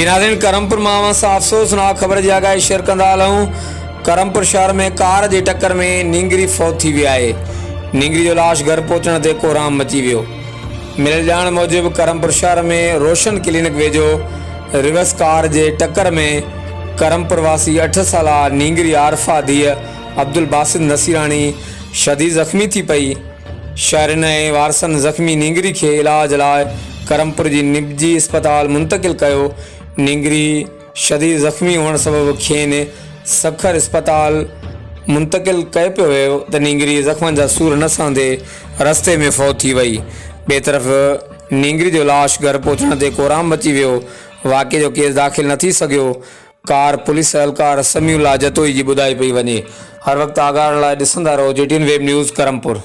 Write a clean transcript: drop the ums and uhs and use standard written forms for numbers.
जी नाज़रीन, करमपुर मां सां अफ़सोसनाक ख़बर जी आगाही शेयर कंदा हलूं। करमपुर शहर में कार जी टक्कर में नींगरी फौत थी विया आहे। नींगरी जो लाश घर पहुचण ते कोराम मची वियो। मिलियल ॼाण मूजिबि करमपुर शहर में रोशन क्लिनिक वेझो रिवर्स कार जे टक्कर में करमपुर वासी 8 साला नींगरी आरफा धीअ अब्दुल बासित नसीराणी शदीद ज़ख़्मी थी पई। शहरनि ऐं वारसनि ज़ख़्मी नींगरी खे इलाज लाइ करमपुर जी निजी अस्पताल मुंतकिल कयो। नींगरी शदीद ज़ख़्मी हुअण सबबि खेनि सखर अस्पताल मुंतकिल कयो पियो वियो त नींगरी ज़ख़्मनि जा सूर न सहंदे रस्ते में फौत थी वई। ॿिए तरफ़ नींगरी जो लाश घर पहुचण ते कोराम मची वियो। वाक़े जो केस दाख़िल न थी सघियो। कार पुलिस एहलकार समीउल्लाह जतोई जी ॿुधाई पई वञे। हर वक़्तु आगाह लाइ ॾिसंदा रहो JTN वेब न्यूज़ करमपुर।